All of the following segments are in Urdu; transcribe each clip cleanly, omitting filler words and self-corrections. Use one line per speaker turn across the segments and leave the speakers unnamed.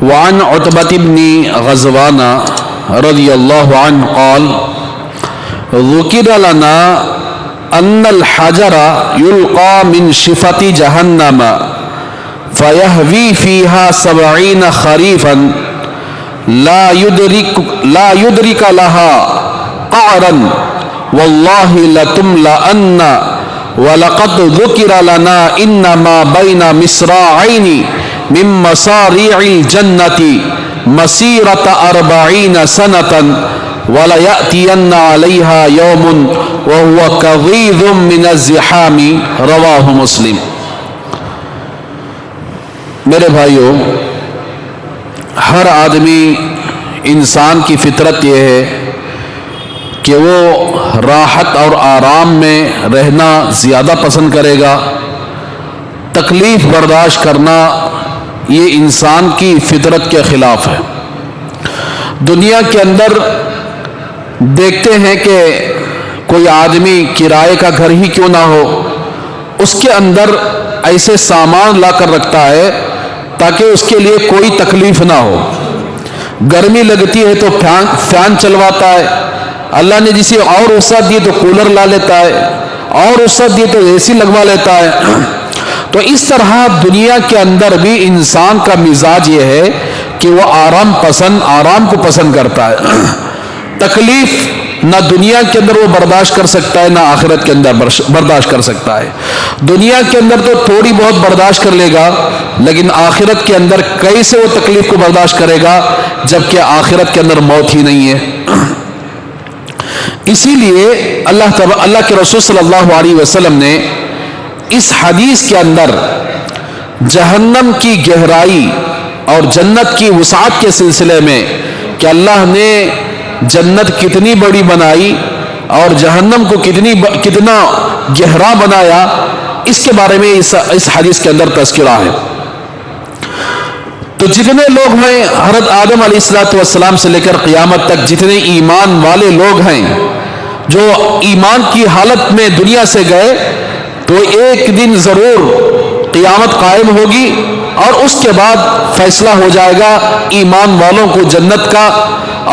وعن عتبة بن غزوان رضي الله عنه قال ذكر لنا أن الحجر يلقى من شفة جهنم فيهوي فيها 70 خريفا لا يدرك لها قعرا والله لتملأن ولقد ذكر لنا إنما بين مصراعين من مصاريع الجنة مسيرة 40 سنة وليأتين عليها يوم وهو كظيظ من الزحام رواه مسلم۔ میرے بھائیو، ہر آدمی انسان کی فطرت یہ ہے کہ وہ راحت اور آرام میں رہنا زیادہ پسند کرے گا۔ تکلیف برداشت کرنا یہ انسان کی فطرت کے خلاف ہے۔ دنیا کے اندر دیکھتے ہیں کہ کوئی آدمی کرائے کا گھر ہی کیوں نہ ہو، اس کے اندر ایسے سامان لا کر رکھتا ہے تاکہ اس کے لیے کوئی تکلیف نہ ہو۔ گرمی لگتی ہے تو فین چلواتا ہے، اللہ نے جسے اور وسعت دی تو کولر لا لیتا ہے، اور وسعت دی تو اے سی لگوا لیتا ہے۔ تو اس طرح دنیا کے اندر بھی انسان کا مزاج یہ ہے کہ وہ آرام کو پسند کرتا ہے۔ تکلیف نہ دنیا کے اندر وہ برداشت کر سکتا ہے، نہ آخرت کے اندر برداشت کر سکتا ہے۔ دنیا کے اندر تو تھوڑی بہت برداشت کر لے گا، لیکن آخرت کے اندر کیسے وہ تکلیف کو برداشت کرے گا جبکہ آخرت کے اندر موت ہی نہیں ہے۔ اسی لیے اللہ کے رسول صلی اللہ علیہ وسلم نے اس حدیث کے اندر جہنم کی گہرائی اور جنت کی وسعت کے سلسلے میں کہ اللہ نے جنت کتنی بڑی بنائی اور جہنم کو کتنا گہرا بنایا، اس کے بارے میں اس حدیث کے اندر تذکرہ ہے۔ تو جتنے لوگ ہیں حضرت آدم علیہ السلام سے لے کر قیامت تک جتنے ایمان والے لوگ ہیں جو ایمان کی حالت میں دنیا سے گئے، تو ایک دن ضرور قیامت قائم ہوگی اور اس کے بعد فیصلہ ہو جائے گا ایمان والوں کو جنت کا،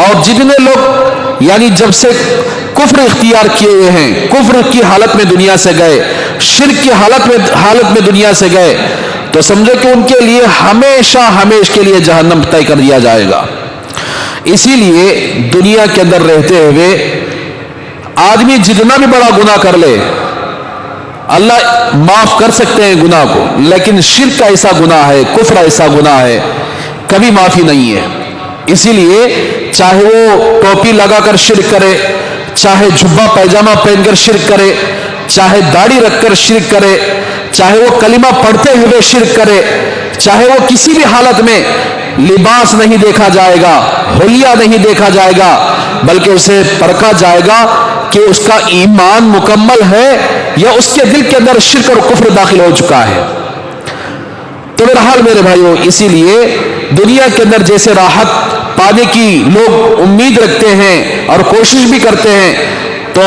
اور جتنے لوگ یعنی جب سے کفر اختیار کیے ہوئے ہیں، کفر کی حالت میں دنیا سے گئے، شرک کی حالت میں دنیا سے گئے، تو سمجھو کہ ان کے لیے ہمیشہ کے لیے جہنم طے کر دیا جائے گا۔ اسی لیے دنیا کے اندر رہتے ہوئے آدمی جتنا بھی بڑا گناہ کر لے اللہ معاف کر سکتے ہیں گناہ کو، لیکن شرک کا ایسا گناہ ہے، کفر ایسا گناہ ہے، کبھی معافی نہیں ہے۔ اسی لیے چاہے وہ ٹوپی لگا کر شرک کرے، چاہے جھبا پیجامہ پہن کر شرک کرے، چاہے داڑھی رکھ کر شرک کرے، چاہے وہ کلمہ پڑھتے ہوئے شرک کرے، چاہے وہ کسی بھی حالت میں لباس نہیں دیکھا جائے گا، حلیہ نہیں دیکھا جائے گا، بلکہ اسے پرکھا جائے گا کہ اس کا ایمان مکمل ہے یا اس کے دل کے اندر شرک اور کفر داخل ہو چکا ہے۔ تو بہرحال میرے بھائیوں، اسی لیے دنیا کے اندر جیسے راحت پانے کی لوگ امید رکھتے ہیں اور کوشش بھی کرتے ہیں، تو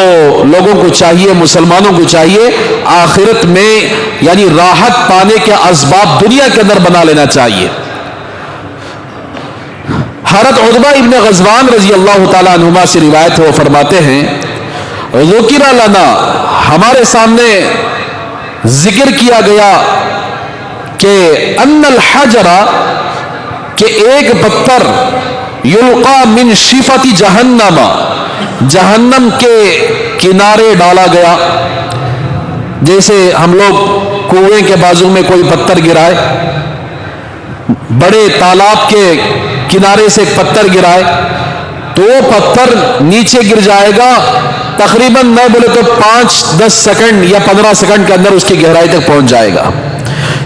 لوگوں کو چاہیے، مسلمانوں کو چاہیے آخرت میں یعنی راحت پانے کے اسباب دنیا کے اندر بنا لینا چاہیے۔ حضرت عتبہ ابن غزوان رضی اللہ تعالیٰ عنہما سے روایت ہے، وہ فرماتے ہیں ذکر لنا، ہمارے سامنے ذکر کیا گیا کہ ان الحجر، کہ ایک پتھر یلقا من شفت جہنم، جہنم کے کنارے ڈالا گیا۔ جیسے ہم لوگ کنویں کے بازو میں کوئی پتھر گرائے، بڑے تالاب کے کنارے سے ایک پتھر گرائے تو وہ پتھر نیچے گر جائے گا، تقریباً نہ بولے تو 5-10 سیکنڈ یا 15 سیکنڈ کے اندر اس کی گہرائی تک پہنچ جائے گا،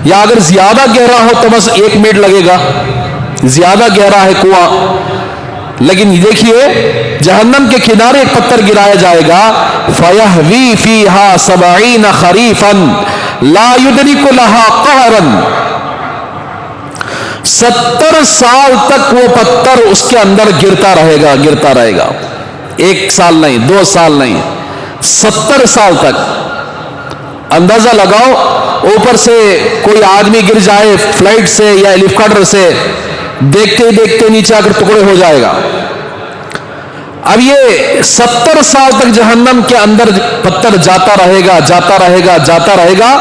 یا اگر زیادہ گہرا ہو تو بس 1 منٹ لگے گا، زیادہ گہرا ہے کنواں لیکن دیکھیے جہنم کے کنارے ایک پتھر گرایا جائے گا، فَيَهْوِي فِيهَا 70 خَرِيفًا لَا يُدْرِكُ لَهَا قَهْرًا، 70 سال تک وہ پتھر اس کے اندر گرتا رہے گا، گرتا رہے گا، 1 سال نہیں، 2 سال نہیں، 70 سال تک۔ اندازہ لگاؤ اوپر سے کوئی آدمی گر جائے فلائٹ سے یا ہیلی کاپٹر سے، دیکھتے دیکھتے نیچے آ کر ٹکڑے ہو جائے گا۔ اب یہ 70 سال تک جہنم کے اندر پتھر جاتا رہے گا، جاتا رہے گا، جاتا رہے گا،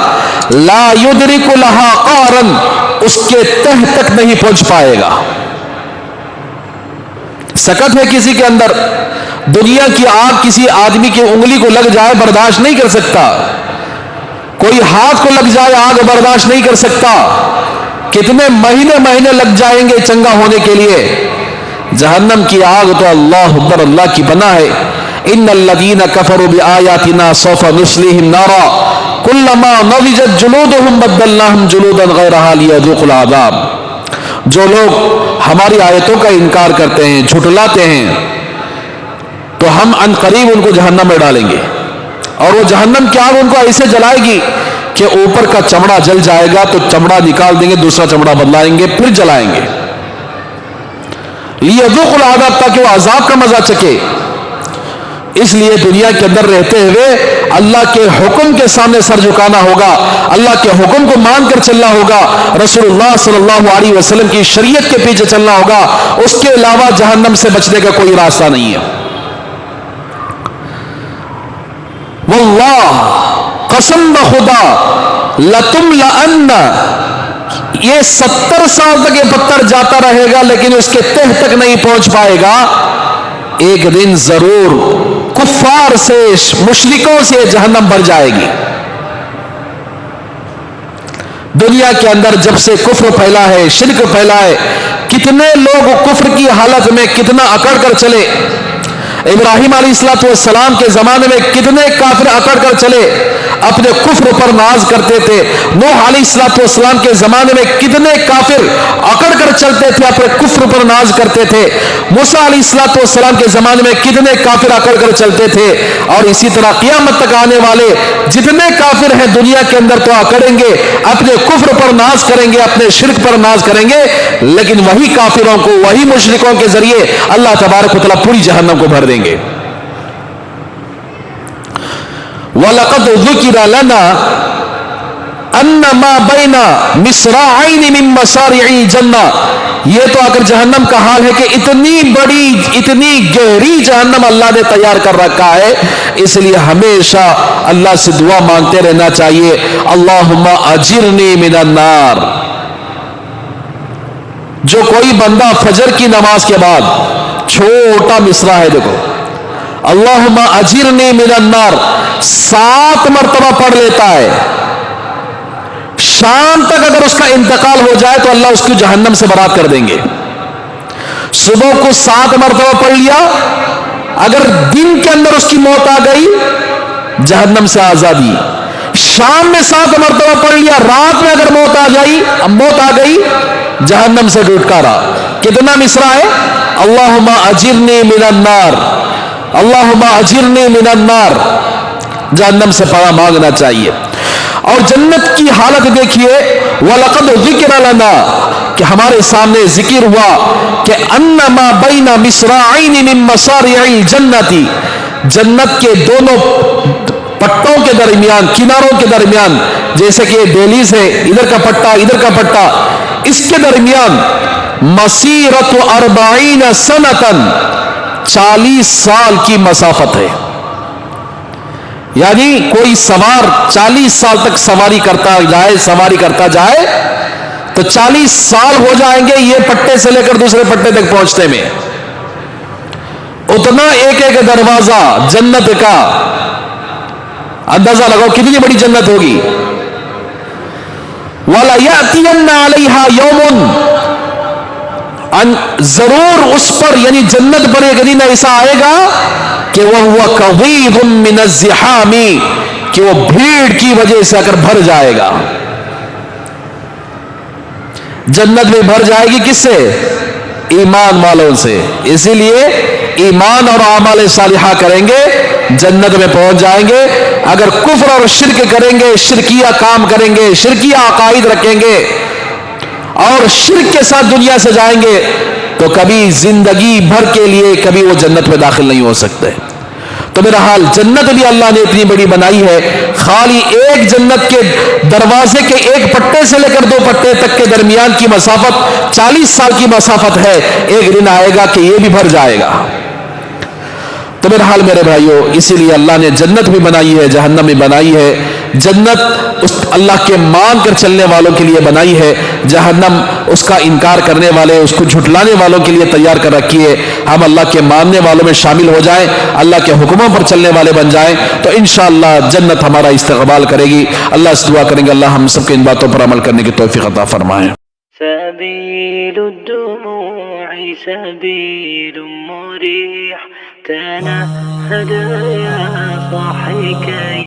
لا یدرک لہا قہرن، اس کے تہ تک نہیں پہنچ پائے گا۔ سکت ہے کسی کے اندر، دنیا کی آگ کسی آدمی کی انگلی کو لگ جائے برداشت نہیں کر سکتا، کوئی ہاتھ کو لگ جائے آگ برداشت نہیں کر سکتا، کتنے مہینے لگ جائیں گے چنگا ہونے کے لیے۔ جہنم کی آگ تو اللہ اکبر، اللہ کی پناہ ہے۔ ان الذین کفروا بآیاتنا سوف نصلیہم نارا کلما نضجت جلودہم بدلناہم جلودا غیرہا لیذوقوا العذاب۔ جو لوگ ہماری آیتوں کا انکار کرتے ہیں، جھٹلاتے ہیں، تو ہم ان قریب ان کو جہنم میں ڈالیں گے، اور وہ جہنم کی آگ ان کو ایسے جلائے گی کہ اوپر کا چمڑا جل جائے گا تو چمڑا نکال دیں گے، دوسرا چمڑا بدلائیں گے، پھر جلائیں گے، لیذوقوا العذاب، تاکہ وہ عذاب کا مزہ چکے۔ اس لیے دنیا کے اندر رہتے ہوئے اللہ کے حکم کے سامنے سر جھکانا ہوگا، اللہ کے حکم کو مان کر چلنا ہوگا، رسول اللہ صلی اللہ علیہ وسلم کی شریعت کے پیچھے چلنا ہوگا، اس کے علاوہ جہنم سے بچنے کا کوئی راستہ نہیں ہے۔ واللہ، قسم بخدا، لتملأن، یہ 70 سال تک یہ پتھر جاتا رہے گا لیکن اس کے تہ تک نہیں پہنچ پائے گا، ایک دن ضرور کفار سے، مشرکوں سے جہنم بھر جائے گی۔ دنیا کے اندر جب سے کفر پھیلا ہے، شرک پھیلا ہے، کتنے لوگ کفر کی حالت میں کتنا اکڑ کر چلے۔ ابراہیم علیہ السلام کے زمانے میں کتنے کافر اکڑ کر چلے، اپنے کفر پر ناز کرتے تھے۔ نوح علیہ السلام کے زمانے میں کتنے کافر اکڑ کر چلتے تھے، اپنے کفر پر ناز کرتے تھے۔ موسیٰ علیہ السلام کے زمانے میں کتنے کافر اکڑ کر چلتے تھے، اور اسی طرح قیامت تک آنے والے جتنے کافر ہیں دنیا کے اندر تو اکڑیں گے، اپنے کفر پر ناز کریں گے، اپنے شرک پر ناز کریں گے، لیکن وہی کافروں کو، وہی مشرکوں کے ذریعے اللہ تبارک و تعالیٰ پوری جہنم کو بھر دیں گے۔ وَلَقَدْ ذُكِرَ لَنَا أَنَّ مَا بَيْنَ مِصْرَاعَيْنِ مِن مَصَارِعِ الْجَنَّةِ، یہ تو اگر جہنم کا حال ہے کہ اتنی بڑی، اتنی گہری جہنم اللہ نے تیار کر رکھا ہے، اس لیے ہمیشہ اللہ سے دعا مانگتے رہنا چاہیے، اللہم اجرنی من النار۔ جو کوئی بندہ فجر کی نماز کے بعد، چھوٹا مصرع ہے دیکھو، اللہم اجرنی من النار 7 مرتبہ پڑھ لیتا ہے، شام تک اگر اس کا انتقال ہو جائے تو اللہ اس کی جہنم سے برات کر دیں گے۔ صبح کو 7 مرتبہ پڑھ لیا، اگر دن کے اندر اس کی موت آ گئی جہنم سے آزادی، شام میں 7 مرتبہ پڑھ لیا، رات میں اگر موت آ گئی جہنم سے چھٹکارا۔ کتنا مصرع ہے؟ اللہم اجرنی من النار، اللہم اجرنی من النار، جہنم سے پناہ مانگنا چاہیے۔ اور جنت کی حالت دیکھیے، وَلَقَدْ ذُكِرَ لَنَا، کہ ہمارے سامنے ذکر ہوا کہ أَنَّمَا بَيْنَ مِصْرَاعَيْنِ مِن مَصَارِعِ الْجَنَّةِ، جنت کے دونوں پٹوں کے درمیان، کناروں کے درمیان، جیسے کہ دہلیز ہے، ادھر کا پٹا ادھر کا پٹا، اس کے درمیان مسیرت 40 سنتن، 40 سال کی مسافت ہے۔ یعنی کوئی سوار 40 سال تک سواری کرتا جائے تو 40 سال ہو جائیں گے یہ پٹے سے لے کر دوسرے پٹے تک پہنچنے میں۔ اتنا ایک ایک دروازہ جنت کا، اندازہ لگاؤ کتنی بڑی جنت ہوگی۔ وَلَيَأْتِيَنَّ عَلَيْهَا يَوْمٌ، ضرور اس پر یعنی جنت پر ایک دن ایسا آئے گا کہ وَهُوَ كَظِيظٌ مِّنَ الزِّحَامِ، کہ وہ بھیڑ کی وجہ سے اگر بھر جائے گا۔ جنت میں بھر جائے گی کس سے؟ ایمان والوں سے. اسی لیے ایمان اور اعمال صالحہ کریں گے جنت میں پہنچ جائیں گے. اگر کفر اور شرک کریں گے, شرکیہ کام کریں گے, شرکیہ عقائد رکھیں گے اور شرک کے ساتھ دنیا سے جائیں گے تو کبھی زندگی بھر کے لیے کبھی وہ جنت میں داخل نہیں ہو سکتے. تو میرا حال جنت بھی اللہ نے اتنی بڑی بنائی ہے, خالی ایک جنت کے دروازے کے ایک پٹے سے لے کر 2 پٹے تک کے درمیان کی مسافت 40 سال کی مسافت ہے. ایک دن آئے گا کہ یہ بھی بھر جائے گا. تو میرا حال میرے بھائیوں, اسی لیے اللہ نے جنت بھی بنائی ہے, جہنم بھی بنائی ہے. جنت اس اللہ کے مان کر چلنے والوں کے لیے بنائی ہے, جہنم اس کا انکار کرنے والے, اس کو جھٹلانے والوں کے لیے تیار کر رکھی ہے. ہم اللہ کے ماننے والوں میں شامل ہو جائیں, اللہ کے حکموں پر چلنے والے بن جائیں تو انشاءاللہ جنت ہمارا استقبال کرے گی. اللہ سے دعا کریں گے اللہ ہم سب کے ان باتوں پر عمل کرنے کی توفیق عطا فرمائے.
سبيل الدموع سبيل مريح تنهد يا صاحي كي